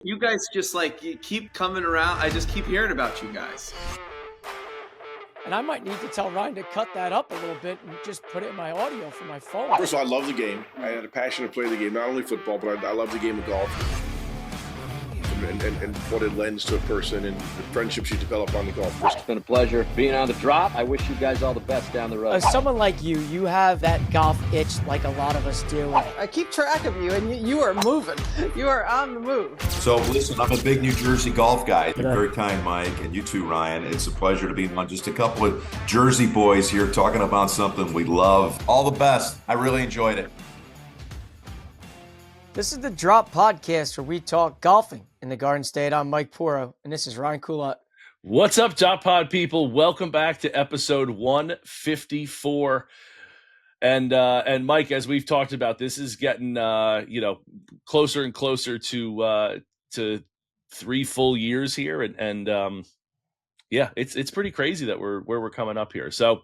You guys just you keep coming around. I just keep hearing about you guys. And I might need to tell Ryan to cut that up a little bit and just put it in my audio for my phone. First of all, I love the game. I had a passion to play the game, not only football, but I love the game of golf. And what it lends to a person and the friendships you develop on the golf course. It's been a pleasure being on the drop. I wish you guys all the best down the road. As someone like you have that golf itch like a lot of us do. I keep track of you, and you are moving. You are on the move. So listen, I'm a big New Jersey golf guy. You're very kind, Mike, and you too, Ryan. It's a pleasure to be on just a couple of Jersey boys here talking about something we love. All the best. I really enjoyed it. This is the Drop Podcast where we talk golfing in the Garden State. I'm Mike Poro, and this is Ryan Coulott. What's up, Drop Pod people? Welcome back to episode 154. And Mike, as we've talked about, this is getting closer and closer to 3 full years here, and it's pretty crazy that we're coming up here. So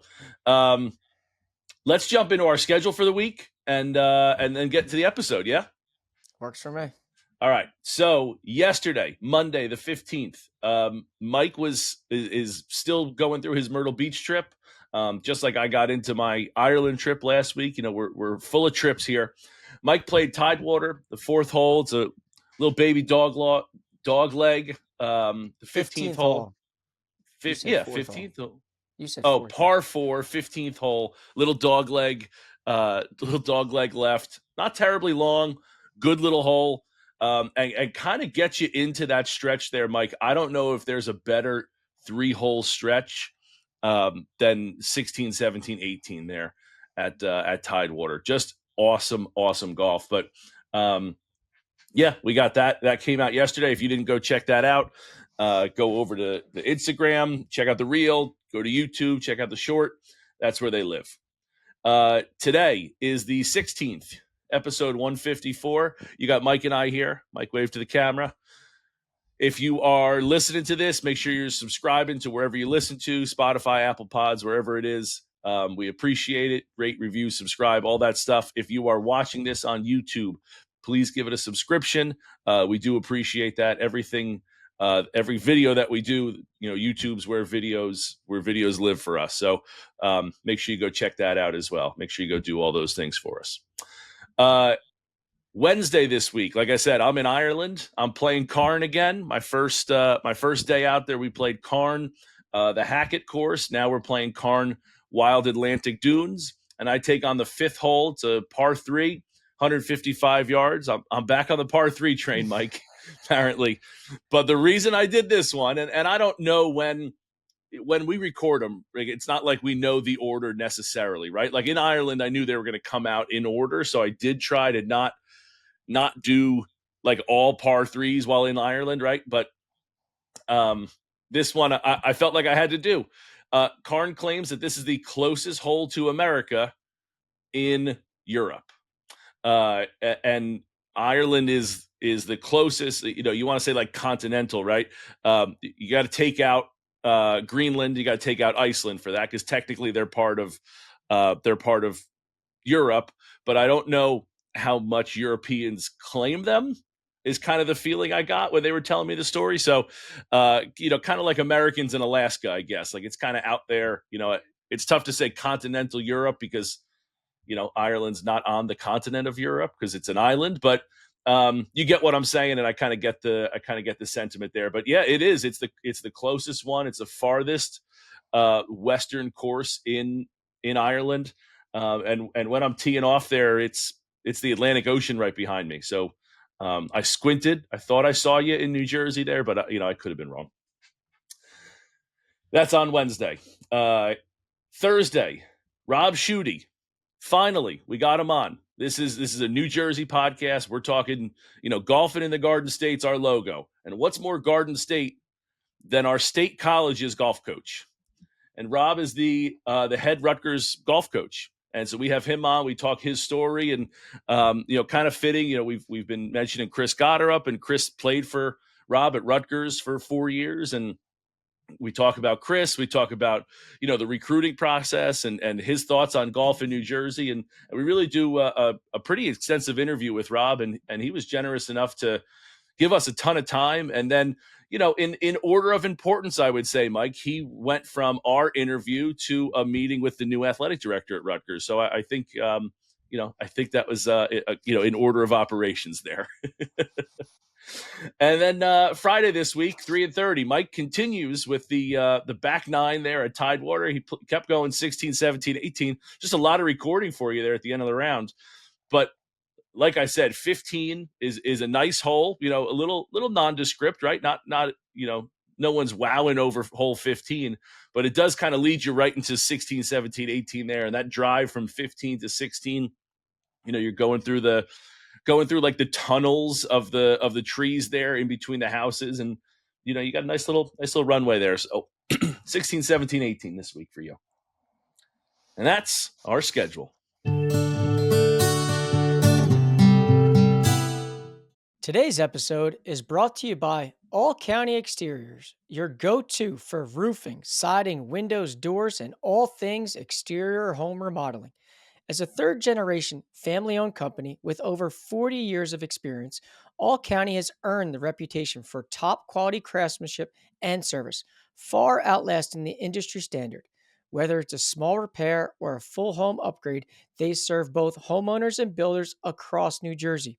let's jump into our schedule for the week and then get to the episode. Yeah. Works for me. All right. So yesterday, Monday, the 15th, Mike is still going through his Myrtle Beach trip. Just like I got into my Ireland trip last week. You know, we're full of trips here. Mike played Tidewater, the 4th hole. It's a little baby dog leg. The 15th hole. 15th hole. You said par 4, 15th hole. Little dog leg left. Not terribly long. Good little hole, and kind of gets you into that stretch there, Mike. I don't know if there's a better 3-hole stretch than 16, 17, 18 there at Tidewater. Just awesome golf. But we got that. That came out yesterday. If you didn't go check that out, go over to the Instagram, check out the reel, go to YouTube, check out the short. That's where they live. Today is the 16th. Episode 154. You got Mike and I here. Mike, wave to the camera. If you are listening to this, make sure you're subscribing to wherever you listen to, Spotify, Apple Pods, wherever it is. We appreciate it. Rate, review, subscribe, all that stuff. If you are watching this on YouTube, please give it a subscription. We do appreciate that. Everything, every video that we do, YouTube's where videos live for us. So make sure you go check that out as well. Make sure you go do all those things for us. Wednesday this week, like I said, I'm in Ireland. I'm playing Korn again. My first day out there, we played Korn, the Hackett course. Now we're playing Korn Wild Atlantic Dunes, and I take on the 5th hole. It's a par 3, 155 yards. I'm back on the par 3 train, Mike, apparently. But the reason I did this one, and I don't know when we record them, it's not like we know the order necessarily, right? Like in Ireland, I knew they were going to come out in order. So I did try to not do like all par 3s while in Ireland, right? But this one I felt like I had to do. Korn claims that this is the closest hole to America in Europe. And Ireland is the closest, you want to say like continental, right? You got to take out Greenland, you got to take out Iceland for that because technically they're part of Europe, but I don't know how much Europeans claim them. Is kind of the feeling I got when they were telling me the story. So, kind of like Americans in Alaska, I guess. Like it's kind of out there. It's tough to say continental Europe because Ireland's not on the continent of Europe because it's an island, but. You get what I'm saying, and I kind of get the sentiment there. But yeah, it is. It's the closest one. It's the farthest western course in Ireland. And when I'm teeing off there, it's the Atlantic Ocean right behind me. So I squinted. I thought I saw you in New Jersey there, but I could have been wrong. That's on Wednesday. Thursday, Rob Schutte. Finally, we got him on. This is a New Jersey podcast. We're talking, golfing in the Garden State's our logo. And what's more Garden State than our state college's golf coach? And Rob is the head Rutgers golf coach. And so we have him on. We talk his story and, kind of fitting. We've been mentioning Chris Gotterup, and Chris played for Rob at Rutgers for 4 years. And we talk about Chris. We talk about, the recruiting process and his thoughts on golf in New Jersey. And we really do a pretty extensive interview with Rob. And he was generous enough to, give us a ton of time. And then, in order of importance, I would say, Mike, he went from our interview to a meeting with the new athletic director at Rutgers. So I think, I think that was, in order of operations there. And then Friday this week, 3:30, Mike continues with the back nine there at Tidewater. He kept going 16, 17, 18. Just a lot of recording for you there at the end of the round. But like I said, 15 is a nice hole, a little nondescript, right? Not, no one's wowing over hole 15, but it does kind of lead you right into 16, 17, 18 there. And that drive from 15 to 16, you're going through like the tunnels of the trees there in between the houses. And, you got a nice little runway there. So 16, 17, 18 this week for you. And that's our schedule. Today's episode is brought to you by All County Exteriors, your go-to for roofing, siding, windows, doors, and all things exterior home remodeling. As a third-generation family-owned company with over 40 years of experience, All County has earned the reputation for top-quality craftsmanship and service, far outlasting the industry standard. Whether it's a small repair or a full home upgrade, they serve both homeowners and builders across New Jersey.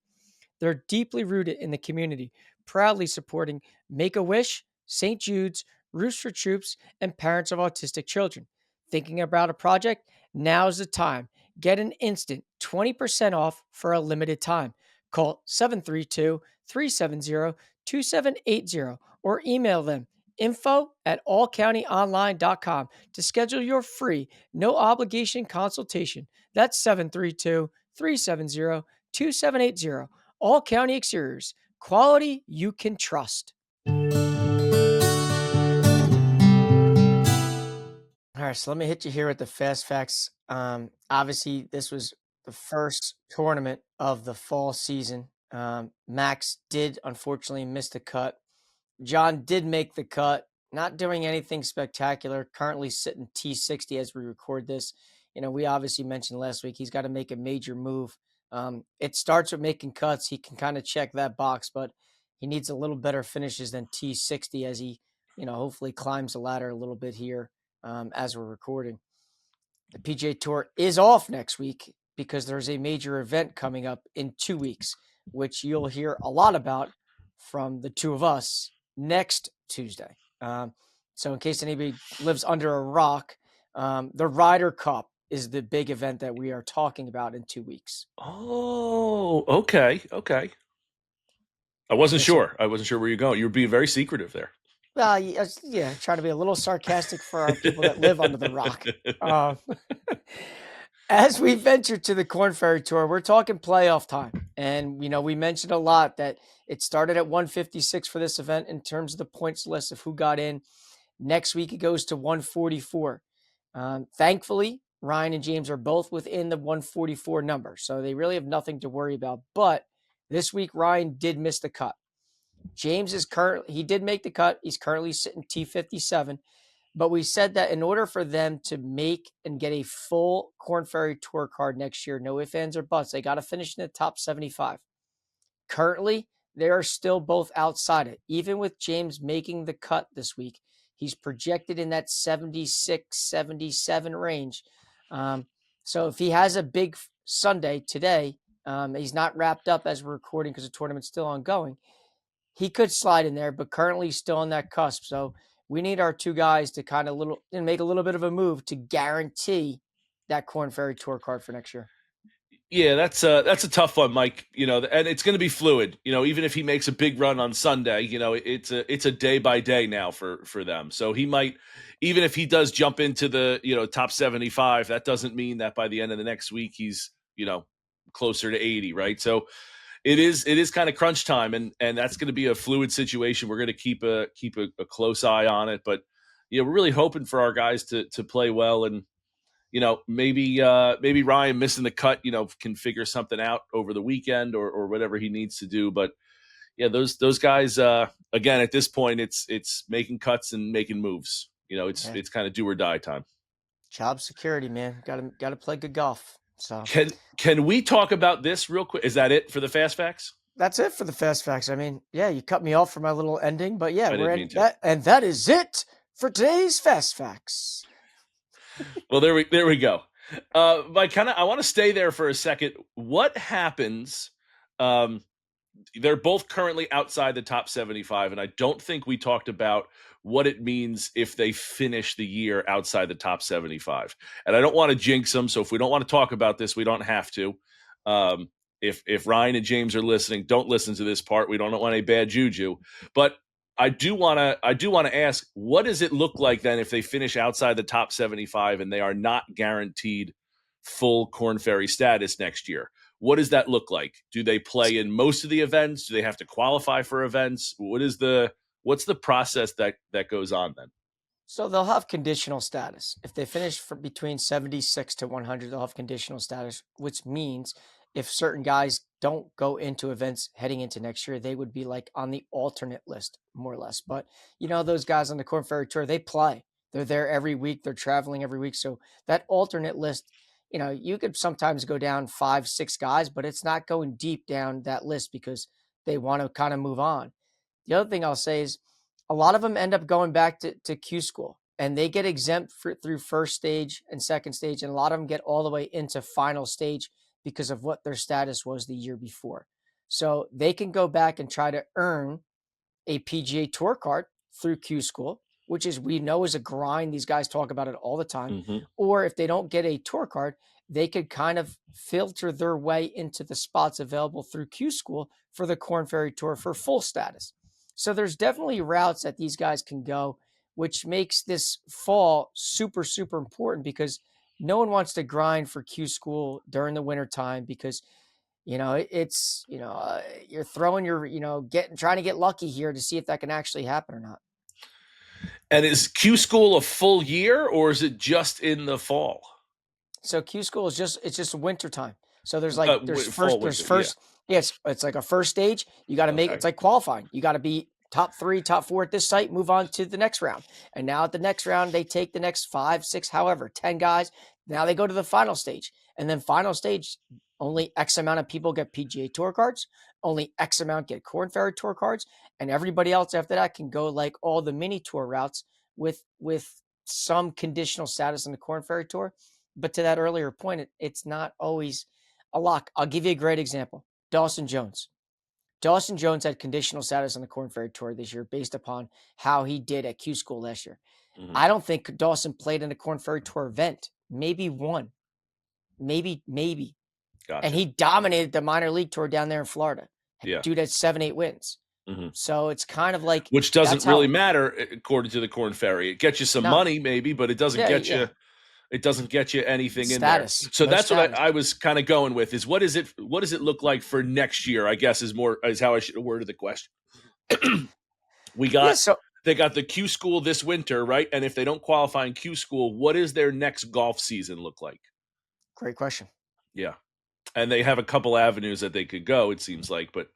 They're deeply rooted in the community, proudly supporting Make-A-Wish, St. Jude's, Roofs for Troops, and parents of autistic children. Thinking about a project? Now's the time. Get an instant 20% off for a limited time. Call 732-370-2780 or email them info@allcountyonline.com to schedule your free, no obligation consultation. That's 732-370-2780. All County Exteriors, quality you can trust. All right, so let me hit you here with the fast facts. Obviously, this was the first tournament of the fall season. Max did unfortunately miss the cut. John did make the cut, not doing anything spectacular. Currently sitting T60 as we record this. We obviously mentioned last week he's got to make a major move. It starts with making cuts. He can kind of check that box, but he needs a little better finishes than T60 as he, hopefully climbs the ladder a little bit here as we're recording. The PGA Tour is off next week because there's a major event coming up in 2 weeks, which you'll hear a lot about from the two of us next Tuesday. So in case anybody lives under a rock, the Ryder Cup is the big event that we are talking about in 2 weeks. Oh, okay. I wasn't sure where you're going. You were being very secretive there. Well, yeah, trying to be a little sarcastic for our people that live under the rock. As we venture to the Korn Ferry Tour, we're talking playoff time. And, we mentioned a lot that it started at 156 for this event in terms of the points list of who got in. Next week, it goes to 144. Thankfully, Ryan and James are both within the 144 number, so they really have nothing to worry about. But this week, Ryan did miss the cut. James he did make the cut. He's currently sitting T57. But we said that in order for them to make and get a full Korn Ferry Tour card next year, no ifs, ands, or buts, they got to finish in the top 75. Currently, they are still both outside it. Even with James making the cut this week, he's projected in that 76, 77 range. So if he has a big Sunday today, he's not wrapped up as we're recording because the tournament's still ongoing. He could slide in there, but currently he's still on that cusp. So we need our two guys to kind of make a little bit of a move to guarantee that Korn Ferry Tour card for next year. Yeah, that's a tough one, Mike. And it's going to be fluid. Even if he makes a big run on Sunday, it's a day by day now for them. So he might, even if he does jump into the top 75, that doesn't mean that by the end of the next week he's closer to 80, right? So it is kind of crunch time, and that's going to be a fluid situation. We're going to keep a close eye on it, but we're really hoping for our guys to play well, and maybe Ryan missing the cut, can figure something out over the weekend or whatever he needs to do. But yeah, those guys, again, at this point, it's making cuts and making moves. It's kind of do or die time. Job security, man. Got to play good golf. So can we talk about this real quick? Is that it for the fast facts? that's it for the fast facts. I mean, yeah, you cut me off for my little ending, but yeah, I we're didn't in mean to. that, and that is it for today's fast facts. Well, there we go. But I want to stay there for a second. What happens? They're both currently outside the top 75, and I don't think we talked about what it means if they finish the year outside the top 75. And I don't want to jinx them, so if we don't want to talk about this, we don't have to. If Ryan and James are listening, don't listen to this part. We don't want any bad juju. But I do want to ask, what does it look like then if they finish outside the top 75 and they are not guaranteed full Korn Ferry status next year? What does that look like? Do they play in most of the events? Do they have to qualify for events? What's the process that goes on then? So they'll have conditional status. If they finish between 76 to 100, they'll have conditional status, which means if certain guys don't go into events heading into next year, they would be like on the alternate list, more or less. But those guys on the Korn Ferry Tour, they play. They're there every week. They're traveling every week. So that alternate list, you could sometimes go down 5, 6 guys, but it's not going deep down that list because they want to kind of move on. The other thing I'll say is a lot of them end up going back to Q school and they get exempt through first stage and second stage. And a lot of them get all the way into final stage because of what their status was the year before. So they can go back and try to earn a PGA Tour card through Q school, which we know is a grind. These guys talk about it all the time. Mm-hmm. Or if they don't get a tour card, they could kind of filter their way into the spots available through Q school for the Korn Ferry Tour for full status. So there's definitely routes that these guys can go, which makes this fall super, super important because no one wants to grind for Q school during the winter time because you're throwing trying to get lucky here to see if that can actually happen or not. And is Q school a full year or is it just in the fall? So Q school is just winter time. So there's it's like a first stage. You got to make, it's like qualifying. You got to be top 3, top 4 at this site, move on to the next round. And now at the next round, they take the next 5, 6, 10 guys. Now they go to the final stage. And then final stage, only X amount of people get PGA Tour cards. Only X amount get Korn Ferry Tour cards. And everybody else after that can go like all the mini tour routes with some conditional status on the Korn Ferry Tour. But to that earlier point, it's not always a lock. I'll give you a great example. Dawson Jones. Dawson Jones had conditional status on the Korn Ferry Tour this year based upon how he did at Q School last year. Mm-hmm. I don't think Dawson played in a Korn Ferry Tour event. Maybe one. Maybe. Gotcha. And he dominated the minor league tour down there in Florida. Yeah. Dude had 7, 8 wins. Mm-hmm. So it's kind of like, which doesn't really matter according to the Korn Ferry. It gets you some money maybe, but it doesn't get you. It doesn't get you anything status. In there. So that's status. What I was kind of going with is what does it look like for next year? I guess is how I should have worded the question. They got the Q school this winter, right? And if they don't qualify in Q school, what does their next golf season look like? Great question. Yeah. And they have a couple avenues that they could go, it seems like, but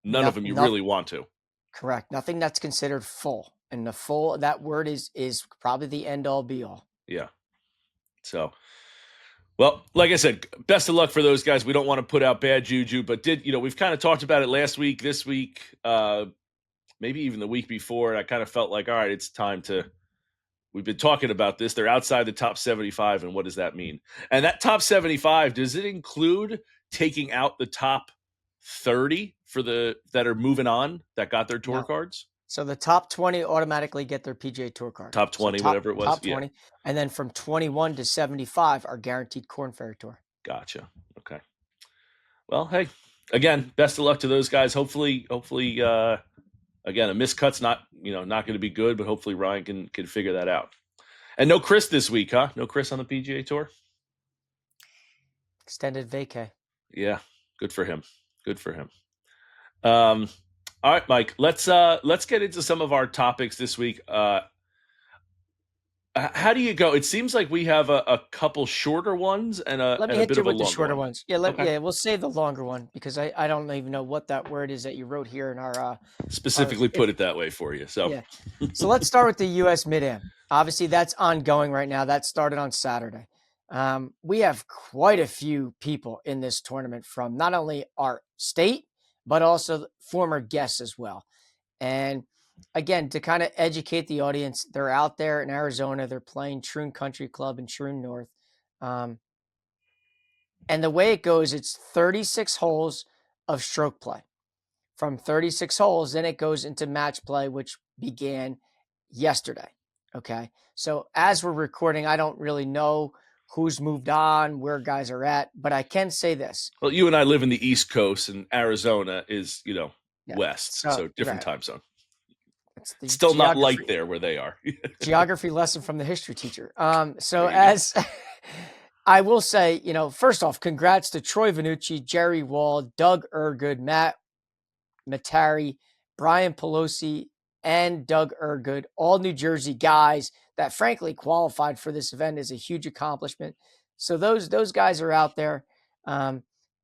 none of them you really want to. Correct. Nothing that's considered full. And the full, that word is probably the end all be all. Yeah. So, well, like I said, best of luck for those guys. We don't want to put out bad juju, but we've kind of talked about it last week, this week, maybe even the week before. And I kind of felt like, all right, it's time we've been talking about this. They're outside the top 75. And what does that mean? And that top 75, does it include taking out the top 30 that are moving on that got their tour cards? So the top 20 automatically get their PGA Tour card. Top 20, whatever it was. Top 20. Yeah. And then from 21 to 75 are guaranteed Korn Ferry Tour. Gotcha. Okay. Well, hey, again, best of luck to those guys. Hopefully, again, a miscut's not going to be good, but hopefully Ryan can figure that out. And no Chris this week, huh? No Chris on the PGA Tour? Extended vacay. Yeah. Good for him. All right, Mike, let's get into some of our topics this week. How do you go? It seems like we have a couple shorter ones and a Let me hit bit you of a with the shorter one. Ones. Yeah, we'll save the longer one because I don't even know what that word is that you wrote here in our specifically put it that way for you. So yeah. So let's start with the US Mid-Am. Obviously, that's ongoing right now. That started on Saturday. We have quite a few people in this tournament from not only our state, but also former guests as well. And again, to kind of educate the audience, they're out there in Arizona. They're playing Troon Country Club in Troon North. And the way it goes, it's 36 holes of stroke play. From 36 holes, then it goes into match play, which began yesterday. Okay. So as we're recording, I don't really know who's moved on, where guys are at, but I can say this. Well, you and I live in the East Coast, and Arizona is, west, so different right. time zone. It's still not light there where they are. Geography lesson from the history teacher. So as I will say, first off, congrats to Troy Vannucci, Jerry Wall, Doug Ergood, Matt Matari, Brian Pelosi, and Doug Ergood, all New Jersey guys that frankly qualified for this event is a huge accomplishment. So those guys are out there.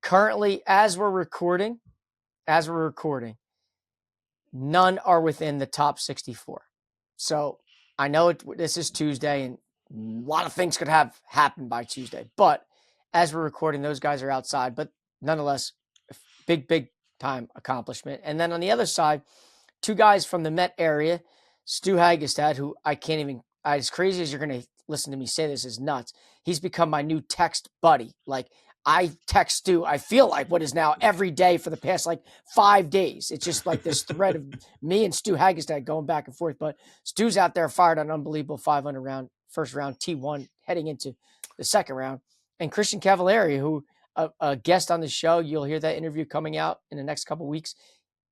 Currently, as we're recording, none are within the top 64. So I know this is Tuesday and a lot of things could have happened by Tuesday, but as we're recording, those guys are outside, but nonetheless, big time accomplishment. And then on the other side, two guys from the Met area, Stu Hagestad, who I can't even, as crazy as you're going to listen to me say this is nuts. He's become my new text buddy. Like I text Stu, I feel like what is now every day for the past 5 days. It's just like this thread of me and Stu Hagestad going back and forth. But Stu's out there fired an unbelievable 500 round, first round T1 heading into the second round. And Christian Cavaliere, who a guest on the show, you'll hear that interview coming out in the next couple of weeks.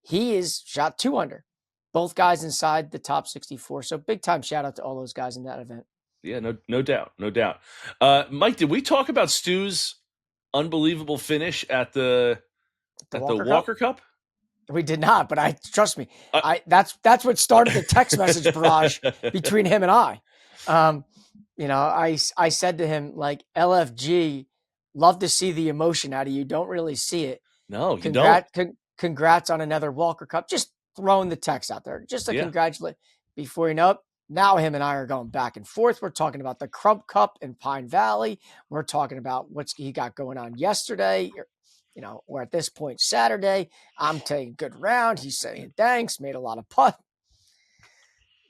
He is shot 2 under. Both guys inside the top 64. So big time shout out to all those guys in that event. Yeah, no doubt. Mike, did we talk about Stu's unbelievable finish at the Walker Cup? We did not, but trust me, that's what started the text message barrage between him and I. I said to him, LFG, love to see the emotion out of you. Don't really see it. No, you don't. Congrats on another Walker Cup. Just throwing the text out there. Just to congratulate. Before you know it, now him and I are going back and forth. We're talking about the Crump Cup in Pine Valley. We're talking about what he got going on yesterday. Or at this point, Saturday. I'm taking a good round. He's saying thanks. Made a lot of putts.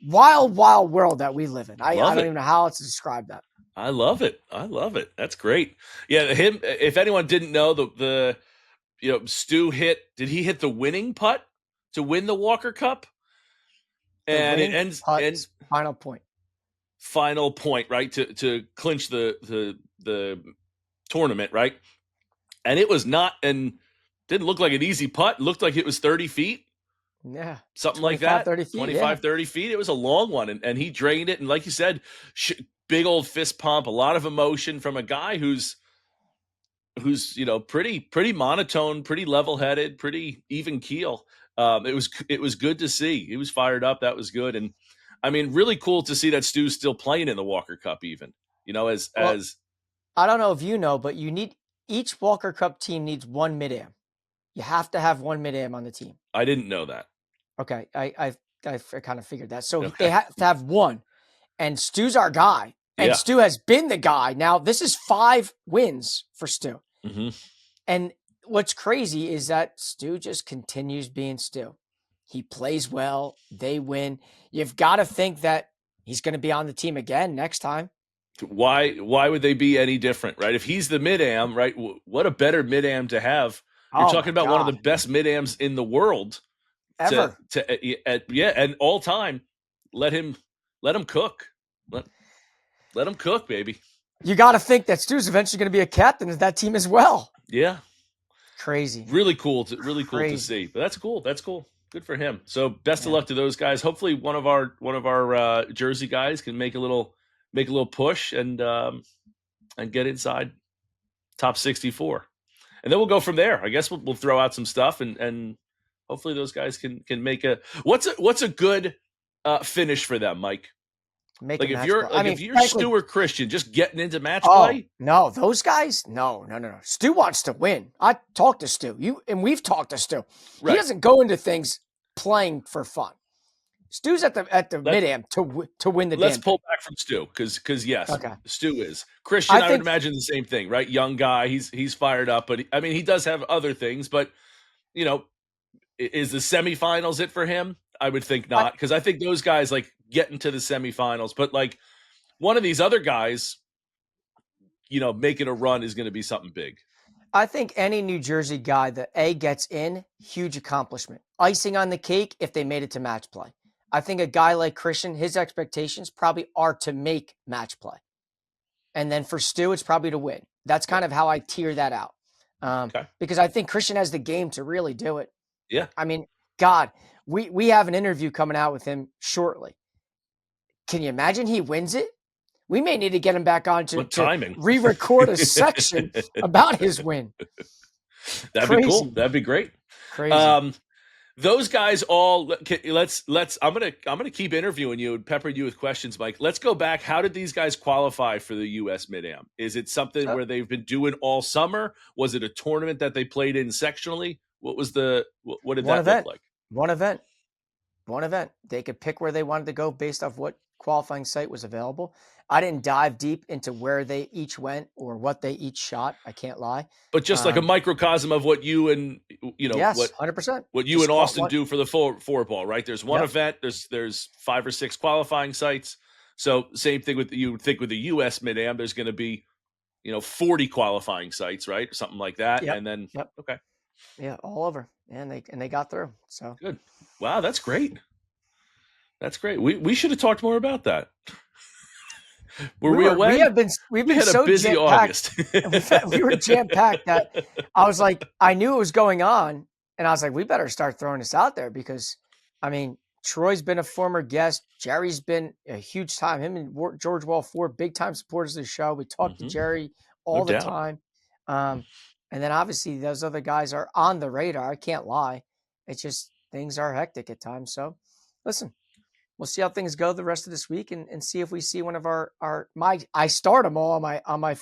Wild world that we live in. I don't even know how else to describe that. I love it. That's great. Yeah, him. If anyone didn't know, the Stu did he hit the winning putt to win the Walker Cup? And it ends final point, right? To clinch the tournament, right? And it was not, and didn't look like an easy putt. It looked like it was 30 feet. Yeah. Something like that. 30 feet, 25, 30 feet. It was a long one. And he drained it. And like you said, big old fist pump, a lot of emotion from a guy who's pretty monotone, pretty level-headed, pretty even keel. It was good to see. He was fired up. That was good. And I mean, really cool to see that Stu's still playing in the Walker Cup even, as I don't know if you know, but each Walker Cup team needs one mid-am. You have to have one mid-am on the team. I didn't know that. Okay. I kind of figured that. So they have to have one. And Stu's our guy. And Stu has been the guy. Now, this is 5 wins for Stu. Mm-hmm. And what's crazy is that Stu just continues being Stu. He plays well. They win. You've got to think that he's going to be on the team again next time. Why would they be any different, right? If he's the mid-am, right, what a better mid-am to have. You're talking about one of the best mid-ams in the world. Ever. And all time. Let him cook. Let him cook, baby. You got to think that Stu's eventually going to be a captain of that team as well. Yeah. Crazy. Really cool to see. But that's cool. Good for him. So best of luck to those guys. Hopefully one of our Jersey guys can make a little push and get inside top 64. And then we'll go from there. I guess we'll throw out some stuff and hopefully those guys can make what's a good finish for them, Mike? If you're Stewart Christian, just getting into match play. No, those guys. No. Stu wants to win. I talked to Stu. We've talked to Stu. Right. He doesn't go into things playing for fun. Stu's at the mid-am to win the game. Let's pull back from Stu because yes, Stu is. Christian, I would imagine the same thing, right? Young guy, he's fired up, but I mean he does have other things, but is the semifinals it for him? I would think not, because I think those guys like get into the semifinals, but like one of these other guys, making a run is going to be something big. I think any New Jersey guy that gets in, huge accomplishment. Icing on the cake if they made it to match play. I think a guy like Christian, his expectations probably are to make match play. And then for Stu, it's probably to win. That's kind of how I tier that out. Because I think Christian has the game to really do it. Yeah. I mean, God, we have an interview coming out with him shortly. Can you imagine he wins it? We may need to get him back on to re-record a section about his win. That'd be cool. That'd be great. Crazy. Those guys all. Let's. I'm gonna keep interviewing you and peppering you with questions, Mike. Let's go back. How did these guys qualify for the U.S. Mid-Am? Is it something where they've been doing all summer? Was it a tournament that they played in sectionally? What did that look like? One event. They could pick where they wanted to go based off what qualifying site was available. I didn't dive deep into where they each went or what they each shot. I can't lie. But just like a microcosm of what you and yes, 100%. What you and Austin do for the four ball, right? There's one event. There's 5 or 6 qualifying sites. So same thing with you would think with the U.S. Mid-Am. There's going to be 40 qualifying sites, right? Something like that. Yep. And then okay. Yeah, all over, and they got through. So good. Wow, that's great. That's great. We should have talked more about that. Were we away? We've been had so a busy August. we were jam packed that I was like, I knew it was going on, and I was like, we better start throwing this out there because, I mean, Troy's been a former guest. Jerry's been a huge time. Him and George Wall, 4 big time supporters of the show. We talk to Jerry all the time. And then obviously those other guys are on the radar. I can't lie. It's just things are hectic at times. So listen, we'll see how things go the rest of this week and see if we see one of I start them all on my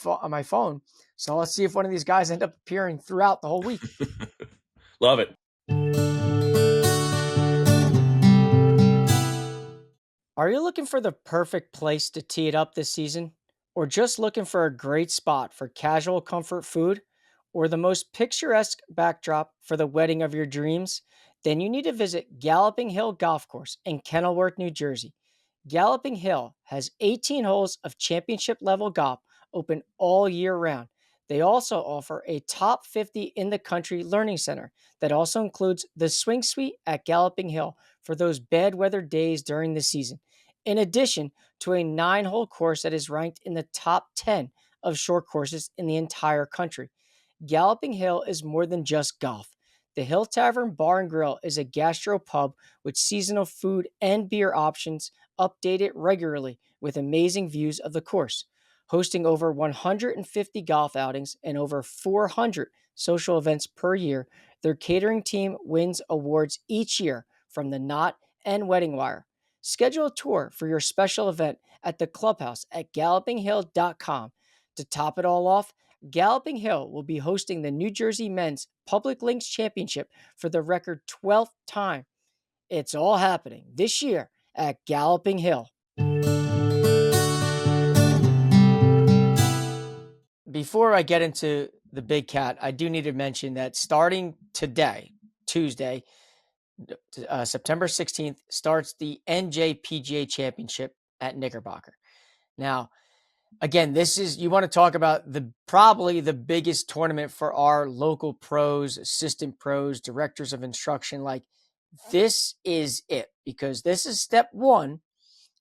phone. So let's see if one of these guys end up appearing throughout the whole week. Love it. Are you looking for the perfect place to tee it up this season? Or just looking for a great spot for casual comfort food? Or the most picturesque backdrop for the wedding of your dreams? Then you need to visit Galloping Hill Golf Course in Kenilworth, New Jersey. Galloping Hill has 18 holes of championship level golf open all year round. They also offer a top 50 in the country learning center that also includes the swing suite at Galloping Hill for those bad weather days during the season, in addition to a 9-hole course that is ranked in the top 10 of short courses in the entire country. Galloping Hill is more than just golf. The Hill Tavern Bar and Grill is a gastro pub with seasonal food and beer options updated regularly with amazing views of the course. Hosting over 150 golf outings and over 400 social events per year, their catering team wins awards each year from the Knot and Wedding Wire. Schedule a tour for your special event at the clubhouse at gallopinghill.com. To top it all off, Galloping Hill will be hosting the New Jersey Men's Public Links Championship for the record 12th time. It's all happening this year at Galloping Hill. Before I get into the Big Cat, I do need to mention that starting today, Tuesday, September 16th, starts the NJPGA Championship at Knickerbocker. Now, again, you want to talk about probably the biggest tournament for our local pros, assistant pros, directors of instruction. Like, this is it, because this is step one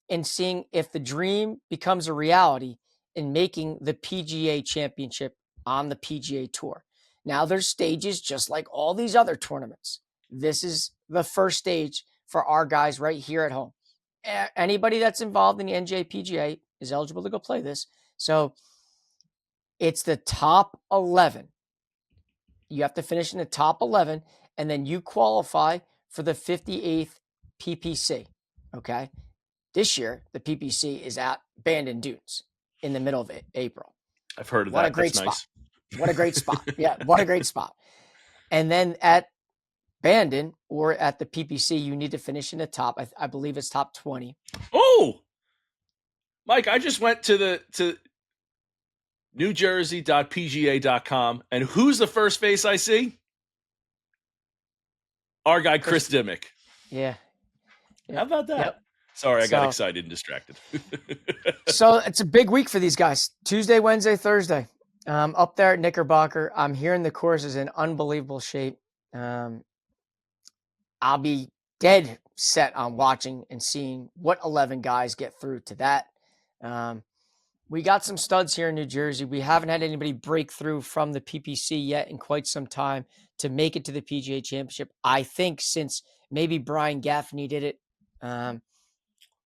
in seeing if the dream becomes a reality in making the PGA Championship on the PGA Tour. Now, there's stages just like all these other tournaments. This is the first stage for our guys right here at home. Anybody that's involved in the NJPGA is eligible to go play this. So it's the top 11. You have to finish in the top 11, and then you qualify for the 58th PPC. Okay. This year, the PPC is at Bandon Dunes in the middle of April. I've heard of that. What a great That's spot. Nice. What a great spot. Yeah. What a great spot. And then at Bandon or at the PPC, you need to finish in the top. I believe it's top 20. Oh, Mike, I just went to newjersey.pga.com, and who's the first face I see? Our guy, Chris Dimmick. Yeah. How about that? Yep. Sorry, I got excited and distracted. So it's a big week for these guys. Tuesday, Wednesday, Thursday. Up there at Knickerbocker, I'm hearing the course is in unbelievable shape. I'll be dead set on watching and seeing what 11 guys get through to that. We got some studs here in New Jersey. We haven't had anybody break through from the PPC yet in quite some time to make it to the PGA Championship. I think since maybe Brian Gaffney did it.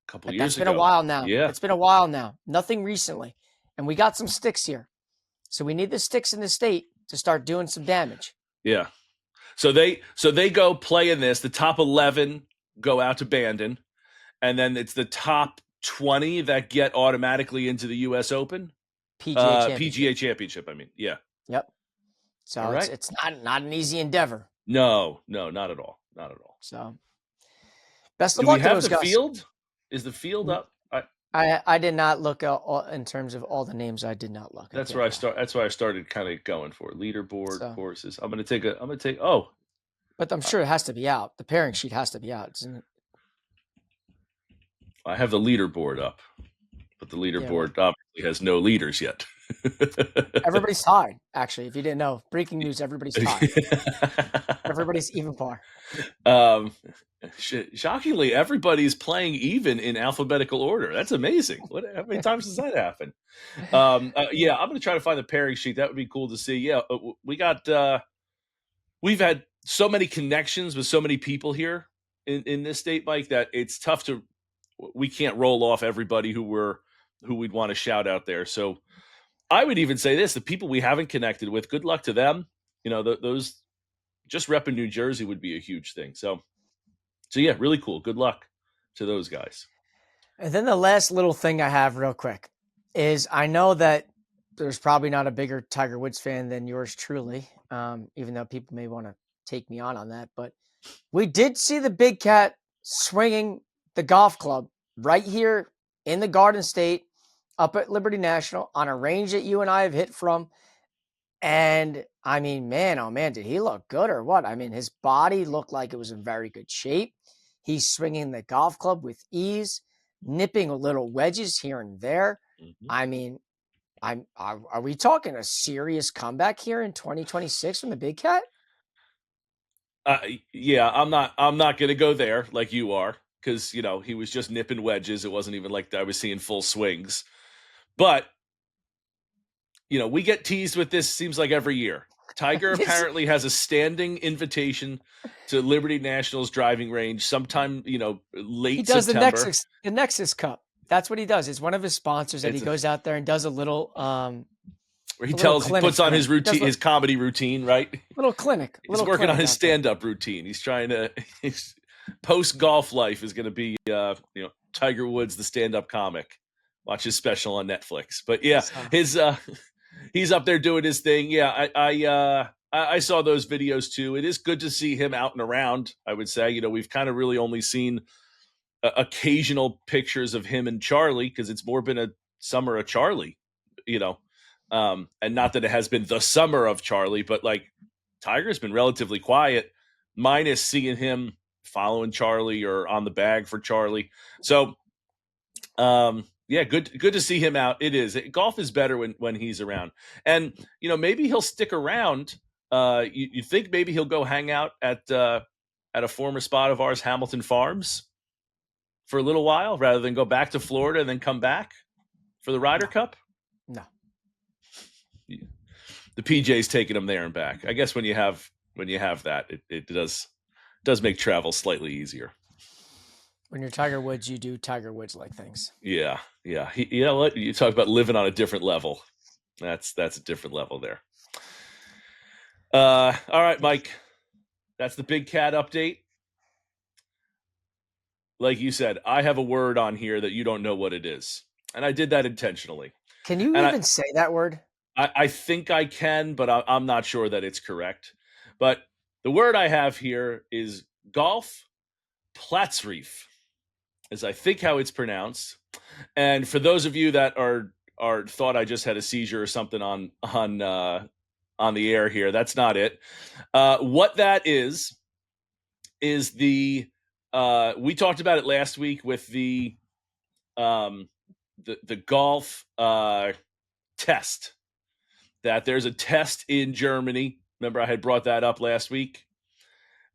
Couple years That's been ago. a while now. Yeah. It's been a while now. Nothing recently. And we got some sticks here. So we need the sticks in the state to start doing some damage. Yeah. So they go play in this. The top 11 go out to Bandon, and then it's the top 20 that get automatically into the U.S. Open. PGA Championship. I mean, yeah. Yep. So it's not an easy endeavor. No, not at all. Not at all. So best of Do luck we to have those the guys. field? Is the field up? I did not look in terms of all the names. I did not look. That's where I start. That's why I started kind of going for leaderboard courses. I'm gonna take. Oh, but I'm sure it has to be out. The pairing sheet has to be out, isn't it? I have the leaderboard up, but the leaderboard obviously has no leaders yet. Everybody's tied. Actually, if you didn't know, breaking news: everybody's tied. Everybody's even par. Shockingly, everybody's playing even in alphabetical order. That's amazing. How many times does that happen? I'm going to try to find the pairing sheet. That would be cool to see. Yeah, we've had so many connections with so many people here in this state, Mike, that it's tough we can't roll off everybody who we'd want to shout out there. So I would even say this: the people we haven't connected with, good luck to them. Those just repping New Jersey would be a huge thing. So yeah, really cool. Good luck to those guys. And then the last little thing I have real quick is I know that there's probably not a bigger Tiger Woods fan than yours truly, even though people may want to take me on that. But we did see the big cat swinging the golf club right here in the Garden State up at Liberty National on a range that you and I have hit from. And I mean, man, oh man, did he look good or what? I mean, his body looked like it was in very good shape. He's swinging the golf club with ease, nipping little wedges here and there. Mm-hmm. I mean, are we talking a serious comeback here in 2026 from the big cat? Yeah, I'm not going to go there like you are, because he was just nipping wedges. It wasn't even like I was seeing full swings, but we get teased with this. Seems like every year. Tiger apparently has a standing invitation to Liberty National's driving range sometime, late he does September. the Nexus Cup. That's what he does. It's one of his sponsors that he goes out there and does a little where he puts on his routine, his comedy routine, right? Little clinic. He's working on his stand-up routine. He's trying to his post-golf life is going to be Tiger Woods the stand-up comic. Watch his special on Netflix. But yeah, he's up there doing his thing. Yeah, I saw those videos too. It is good to see him out and around. I would say, we've kind of really only seen occasional pictures of him and Charlie, because it's more been a summer of Charlie, and not that it has been the summer of Charlie, but like Tiger's been relatively quiet, minus seeing him following Charlie or on the bag for Charlie. So, yeah, good to see him out. It is. Golf is better when he's around. And, maybe he'll stick around. You think maybe he'll go hang out at a former spot of ours, Hamilton Farms, for a little while, rather than go back to Florida and then come back for the Ryder Cup? No. The PJ's taking him there and back. I guess when you have that, it does make travel slightly easier. When you're Tiger Woods, you do Tiger Woods-like things. Yeah. You know what? You talk about living on a different level. That's a different level there. All right, Mike. That's the big cat update. Like you said, I have a word on here that you don't know what it is. And I did that intentionally. Can you even say that word? I think I can, but I'm not sure that it's correct. But the word I have here is golf Platzreife, is I think how it's pronounced. And for those of you that are thought I just had a seizure or something on the air here, that's not it. What that is is we talked about it last week with the golf test, that there's a test in Germany. Remember, I had brought that up last week.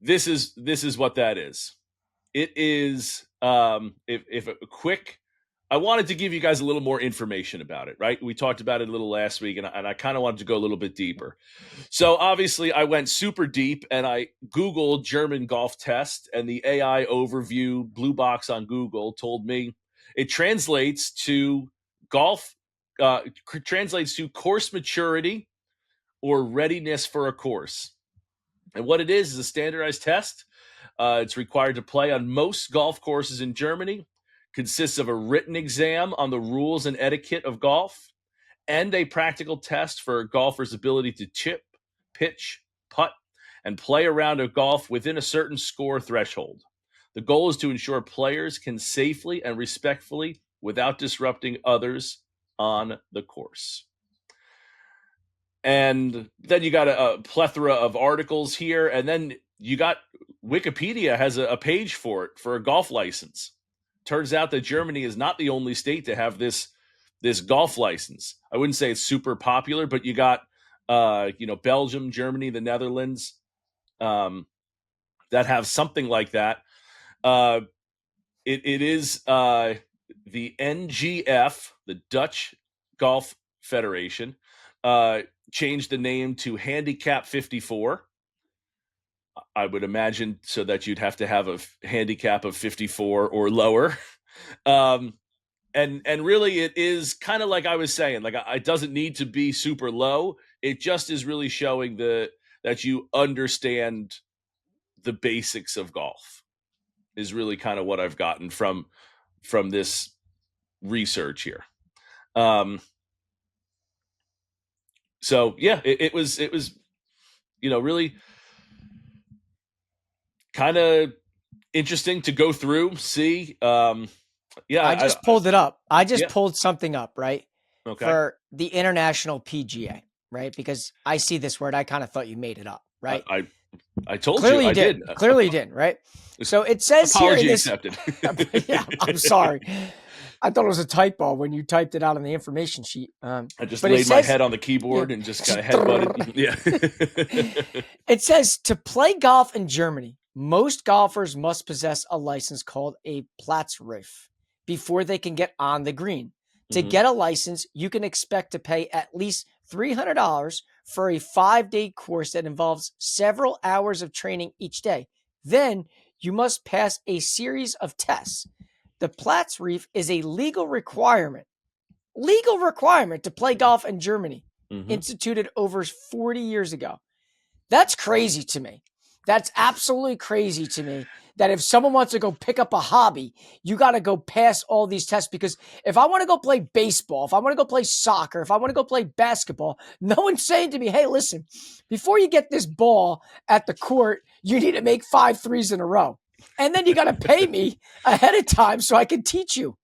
This is what that is. It is if a quick. I wanted to give you guys a little more information about it, right? We talked about it a little last week, and I kind of wanted to go a little bit deeper. So obviously, I went super deep, and I Googled German golf test, and the AI overview blue box on Google told me it translates to translates to course maturity or readiness for a course. And what it is a standardized test. It's required to play on most golf courses in Germany, consists of a written exam on the rules and etiquette of golf, and a practical test for a golfer's ability to chip, pitch, putt, and play a round of golf within a certain score threshold. The goal is to ensure players can safely and respectfully, without disrupting others on the course. And then you got a plethora of articles here, and then you got Wikipedia has a page for it for a golf license. Turns out that Germany is not the only state to have this golf license. I wouldn't say it's super popular, but you got Belgium, Germany, the Netherlands that have something like that. It is the NGF, the Dutch Golf Federation, changed the name to Handicap 54. I would imagine so that you'd have to have a handicap of 54 or lower. And really it is kind of like I was saying, like it doesn't need to be super low. It just is really showing that you understand the basics of golf is really kind of what I've gotten from this research here. So yeah, it was, really kind of interesting to go through, see. I just pulled it up. I just yeah. pulled something up, right? Okay. For the International PGA, right? Because I see this word. I kind of thought you made it up, right? I told Clearly you I did. did. Clearly you didn't, right? So it says Apology here in this, accepted. Yeah, I'm sorry. I thought it was a typo when you typed it out on the information sheet. I just laid my head on the keyboard and just kind of headbutted. Yeah. It says to play golf in Germany, most golfers must possess a license called a Platzreife before they can get on the green. To get a license, you can expect to pay at least $300 for a 5-day course that involves several hours of training each day. Then you must pass a series of tests. The Platzreife is a legal requirement to play golf in Germany, instituted over 40 years ago. That's crazy to me. That's absolutely crazy to me that if someone wants to go pick up a hobby, you got to go pass all these tests. Because if I want to go play baseball, if I want to go play soccer, if I want to go play basketball, no one's saying to me, hey, listen, before you get this ball at the court, you need to make 5 threes in a row. And then you got to pay me ahead of time so I can teach you.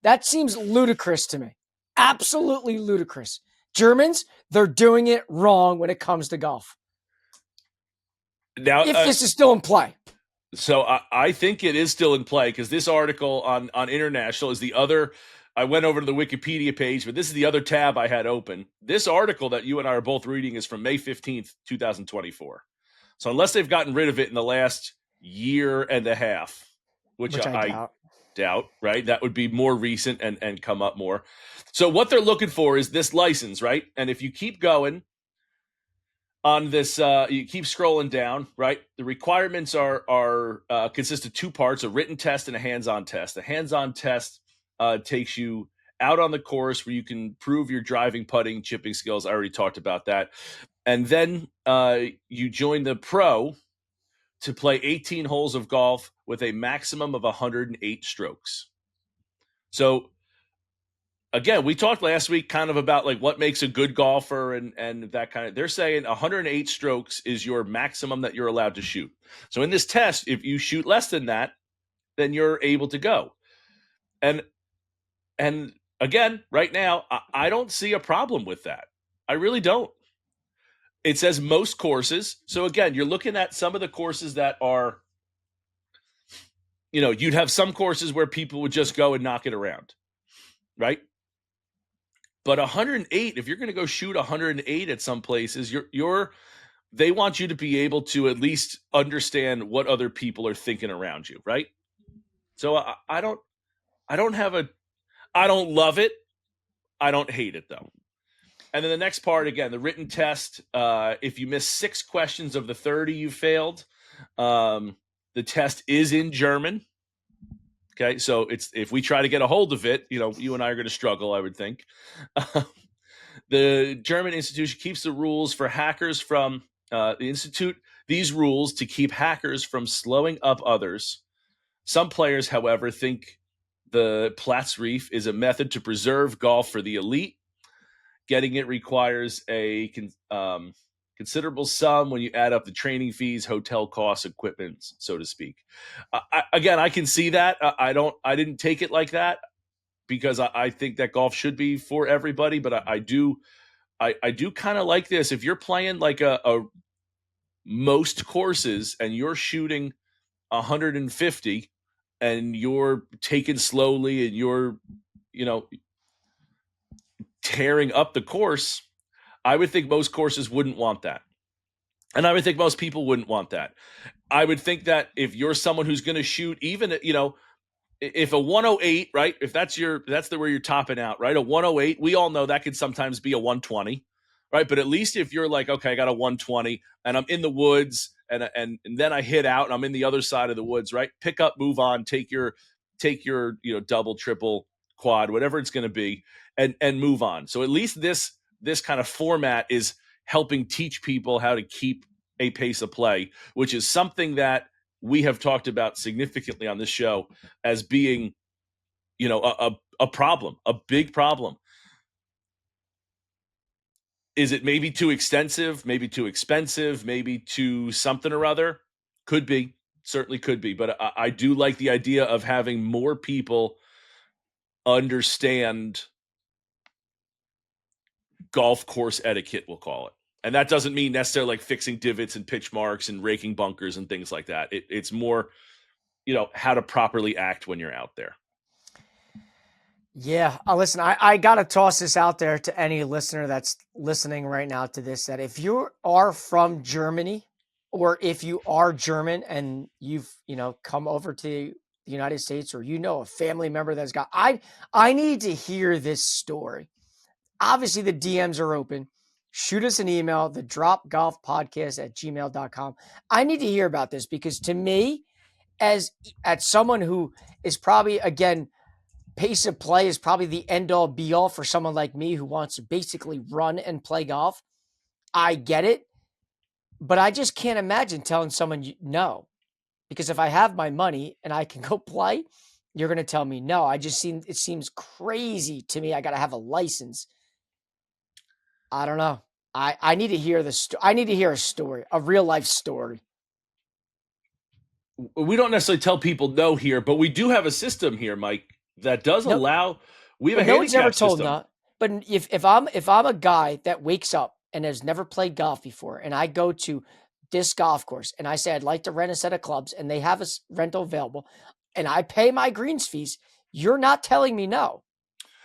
That seems ludicrous to me. Absolutely ludicrous. Germans, they're doing it wrong when it comes to golf. Now, if this is still in play. So I think it is still in play because this article on International is the other. I went over to the Wikipedia page, but this is the other tab I had open. This article that you and I are both reading is from May 15th, 2024. So unless they've gotten rid of it in the last year and a half, which I doubt, right? That would be more recent and come up more. So what they're looking for is this license, right? And if you keep going on this, you keep scrolling down, right? The requirements are consist of 2 parts, a written test and a hands-on test. The hands-on test takes you out on the course where you can prove your driving, putting, chipping skills. I already talked about that. And then you join the pro to play 18 holes of golf with a maximum of 108 strokes. So again, we talked last week kind of about like what makes a good golfer and that kind of, they're saying 108 strokes is your maximum that you're allowed to shoot. So in this test, if you shoot less than that, then you're able to go. And again, right now, I don't see a problem with that. I really don't. It says most courses. So again, you're looking at some of the courses that are you'd have some courses where people would just go and knock it around, right? But 108, if you're going to go shoot 108 at some places, they want you to be able to at least understand what other people are thinking around you, right? So I don't love it. I don't hate it though. And then the next part, again, the written test. If you miss 6 questions of the 30 you failed, the test is in German. Okay, so if we try to get a hold of it, you and I are going to struggle, I would think. The German institution keeps the rules for hackers from the institute. These rules to keep hackers from slowing up others. Some players, however, think the Platzreife is a method to preserve golf for the elite. Getting it requires a considerable sum when you add up the training fees, hotel costs, equipment, so to speak. I can see that. I didn't take it like that because I think that golf should be for everybody. But I do kind of like this. If you're playing like a most courses and you're shooting 150 and you're taking slowly and you're tearing up the course, I would think most courses wouldn't want that. And I would think most people wouldn't want that. I would think that if you're someone who's going to shoot, even, if a 108, right? If that's where you're topping out, right? A 108, we all know that could sometimes be a 120, right? But at least if you're like, okay, I got a 120 and I'm in the woods and then I hit out and I'm in the other side of the woods, right? Pick up, move on, take your double, triple, quad, whatever it's going to be, and move on. So at least this kind of format is helping teach people how to keep a pace of play, which is something that we have talked about significantly on this show as being, a problem, a big problem. Is it maybe too extensive, maybe too expensive, maybe too something or other? Could be, certainly could be. But I do like the idea of having more people understand golf course etiquette, we'll call it. And that doesn't mean necessarily like fixing divots and pitch marks and raking bunkers and things like that. It's more, how to properly act when you're out there. Yeah. Listen, I got to toss this out there to any listener that's listening right now to this, that if you are from Germany or if you are German and you've, come over to the United States or, a family member that's got, I need to hear this story. Obviously the DMs are open. Shoot us an email, the dropgolfpodcast@gmail.com. I need to hear about this because to me, as someone who is probably, again, pace of play is probably the end all be all for someone like me who wants to basically run and play golf. I get it, but I just can't imagine telling someone no, because if I have my money and I can go play, you're going to tell me no. It seems crazy to me. I got to have a license. I don't know. I need to hear I need to hear a story, a real life story. We don't necessarily tell people no here, but we do have a system here, Mike, that does allow. We have a handicap system. No. But if I'm a guy that wakes up and has never played golf before, and I go to this golf course and I say I'd like to rent a set of clubs, and they have a rental available, and I pay my greens fees, you're not telling me no.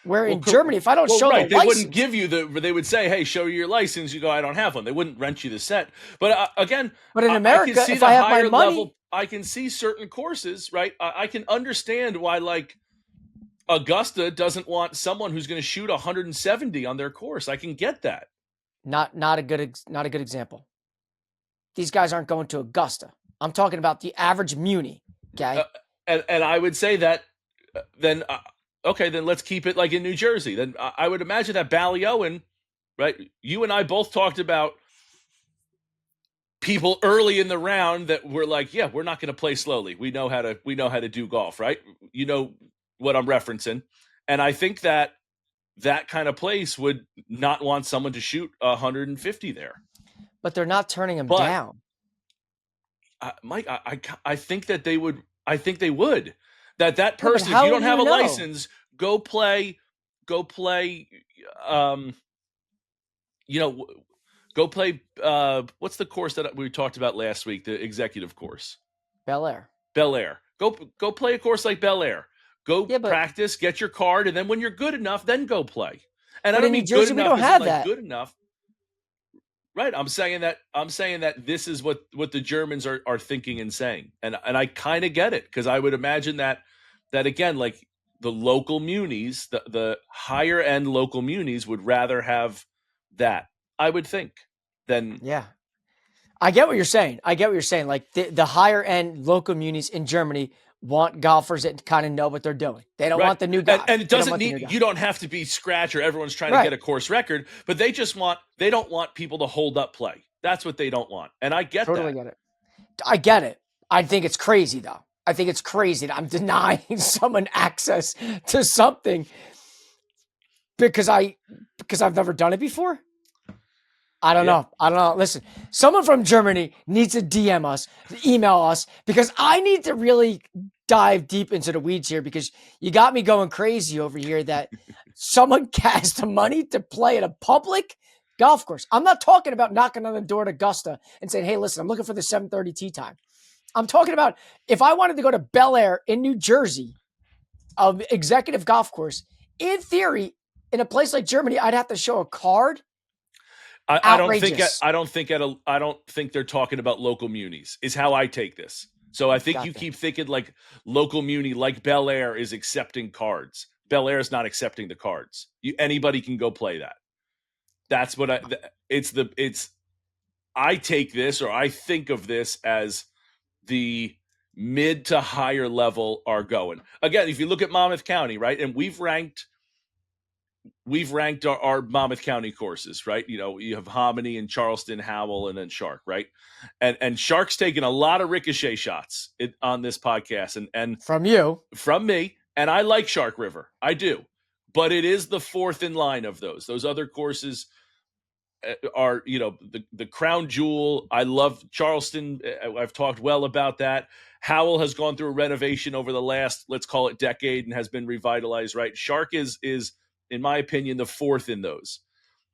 Where in Germany, if I don't show the license, they wouldn't give you they would say, hey, show you your license. You go, I don't have one. They wouldn't rent you the set. But again, but in America, if I have my money, I can see certain courses, right? I can understand why, like, Augusta doesn't want someone who's going to shoot 170 on their course. I can get that. Not a good example. These guys aren't going to Augusta. I'm talking about the average Muni. Okay. And I would say that then. Okay, then let's keep it like in New Jersey. Then I would imagine that Ballyowen, right? You and I both talked about people early in the round that were like, yeah, we're not going to play slowly. We know how to do golf, right? You know what I'm referencing. And I think that kind of place would not want someone to shoot 150 there. But they're not turning them down. Mike, I think that they would. I think they would. That person, if you don't have a license, go play. Go play. What's the course that we talked about last week? The executive course. Bel Air. Go play a course like Bel Air. Go Yeah, but- practice, get your card, and then when you're good enough, then go play. And I But don't in mean New Jersey, good we enough don't as in, have like, that. good enough. Right. I'm saying that this is what the Germans are thinking and saying. And I kind of get it, because I would imagine that again, like the local munis, the higher end local munis would rather have that, I would think, than Yeah. I get what you're saying. Like the higher end local munis in Germany want golfers that kind of know what they're doing. They don't Right. want the new guy. And it doesn't need, you don't have to be scratch or everyone's trying to Right. get a course record, but they don't want people to hold up play. That's what they don't want. And I get Totally that. get it. I get it. I think it's crazy though. I think it's crazy that I'm denying someone access to something because I've never done it before. I don't know. Listen, someone from Germany needs to DM us, email us, because I need to really dive deep into the weeds here, because you got me going crazy over here that someone has the money to play at a public golf course. I'm not talking about knocking on the door at Augusta and saying, hey, listen, I'm looking for the 7:30 tee time. I'm talking about if I wanted to go to Bel Air in New Jersey, an executive golf course, in theory, in a place like Germany, I'd have to show a card. I don't think they're talking about local munis is how I take this. So I think you keep thinking like local muni, like Bel Air is accepting cards. Bel Air is not accepting the cards. Anybody can go play that. That's what I take this, or I think of this as the mid to higher level are going. Again, if you look at Monmouth County, right? And we've ranked our Monmouth County courses, right? You know, you have Hominy and Charleston, Howell, and then Shark, right? And Shark's taken a lot of ricochet shots on this podcast, and from me, and I like Shark River, I do, but it is the fourth in line of those. Those other courses are, you know, the crown jewel. I love Charleston. I've talked well about that. Howell has gone through a renovation over the last, let's call it, decade, and has been revitalized, right? Shark is in my opinion, the fourth in those.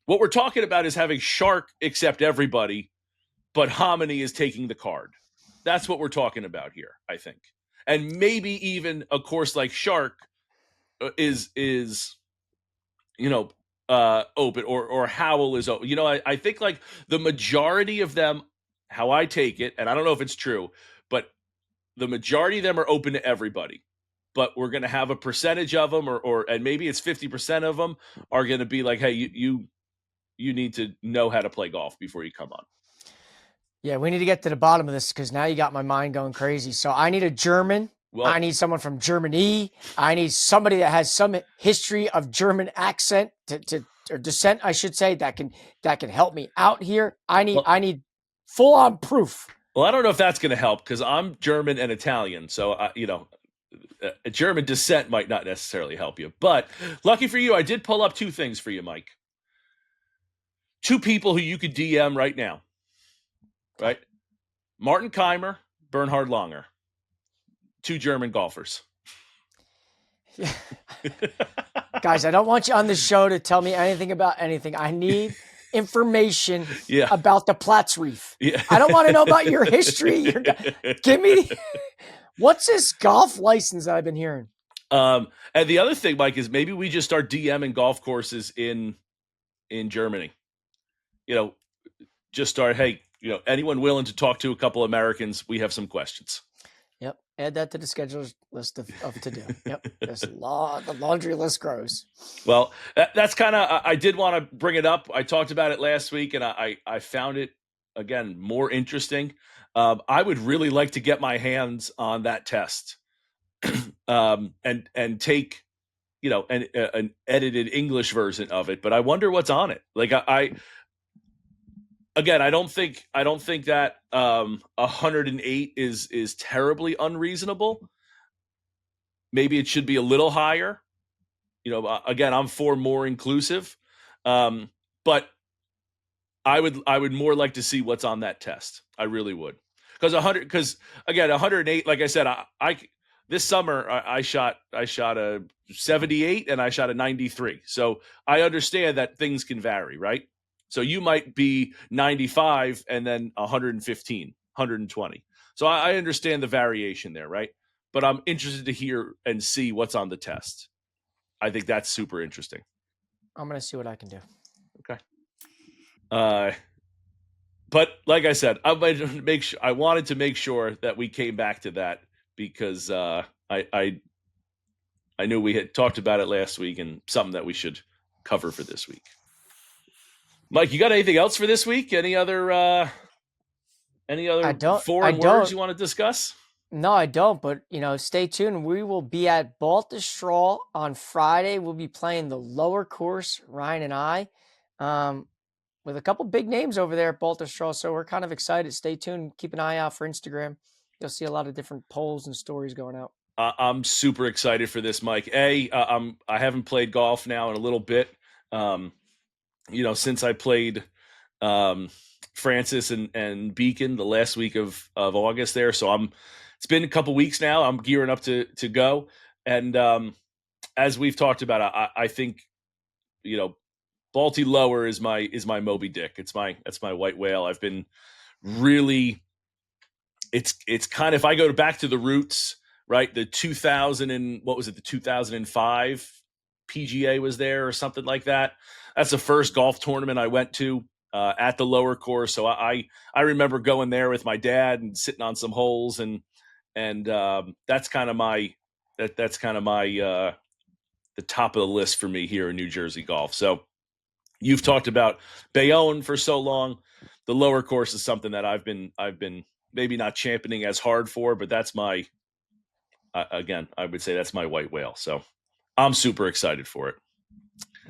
What we're talking about is having Shark accept everybody, but Hominy is taking the card. That's what we're talking about here, I think. And maybe even a course like Shark is you know, open, or Howell is open. You know, I think like the majority of them, how I take it, and I don't know if it's true, but the majority of them are open to everybody. But we're going to have a percentage of them, and maybe it's 50% of them are going to be like, hey, you need to know how to play golf before you come on. Yeah, we need to get to the bottom of this, because now you got my mind going crazy. So I need a German. Well, I need someone from Germany. I need somebody that has some history of German accent or descent, I should say, that can help me out here. I need full on proof. Well, I don't know if that's going to help, because I'm German and Italian, so a German descent might not necessarily help you. But lucky for you, I did pull up two things for you, Mike. Two people who you could DM right now, right? Martin Keimer, Bernhard Langer. Two German golfers. Guys, I don't want you on the show to tell me anything about anything. I need information about the Platzreife. Yeah. I don't want to know about your history. Give me... What's this golf license that I've been hearing? And the other thing, Mike, is maybe we just start DMing golf courses in Germany. You know, just start, hey, you know, anyone willing to talk to a couple Americans? We have some questions. Yep. Add that to the scheduler's list of to do. Yep. The laundry list grows. Well, that's kind of, I did want to bring it up. I talked about it last week, and I found it, again, more interesting. I would really like to get my hands on that test, and take, you know, an edited English version of it. But I wonder what's on it. Like I don't think that 108 is terribly unreasonable. Maybe it should be a little higher. You know, again, I'm for more inclusive, but I would more like to see what's on that test. I really would. Because again, 108, like I said, I this summer I shot a 78 and I shot a 93. So I understand that things can vary, right? So you might be 95 and then 115, 120. So I understand the variation there, right? but I'm interested to hear and see what's on the test. I think that's super interesting. I'm going to see what I can do. Okay. But like I said, I wanted to make sure that we came back to that because I knew we had talked about it last week and something that we should cover for this week. Mike, you got anything else for this week? Any other foreign words you want to discuss? No, I don't. But stay tuned. We will be at Baltusrol on Friday. We'll be playing the lower course, Ryan and I, with a couple big names over there at Baltusrol. So we're kind of excited. Stay tuned. Keep an eye out for Instagram. You'll see a lot of different polls and stories going out. I'm super excited for this, Mike. I haven't played golf now in a little bit. Since I played Francis and Beacon the last week of August there. So it's been a couple weeks now. I'm gearing up to go. And as we've talked about, I think, Balti Lower is my Moby Dick. That's my white whale. I've been really, it's kind of, if I go back to the roots, right? The 2005 PGA was there or something like that. That's the first golf tournament I went to at the lower course. So I remember going there with my dad and sitting on some holes and that's kind of my the top of the list for me here in New Jersey golf. So you've talked about Bayonne for so long. The lower course is something that I've been maybe not championing as hard for, but that's my again, I would say that's my white whale. So I'm super excited for it.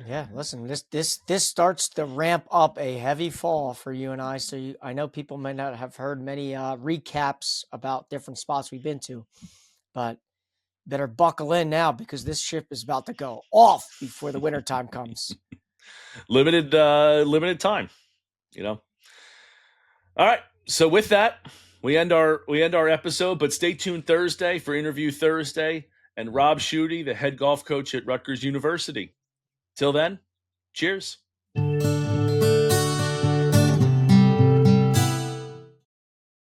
Yeah, listen, this starts to ramp up a heavy fall for you and I. So I know people may not have heard many recaps about different spots we've been to, but better buckle in now because this ship is about to go off before the wintertime comes. Limited time, All right. So with that, we end our episode, but stay tuned Thursday for Interview Thursday and Rob Schutte, the head golf coach at Rutgers University. Till then, cheers.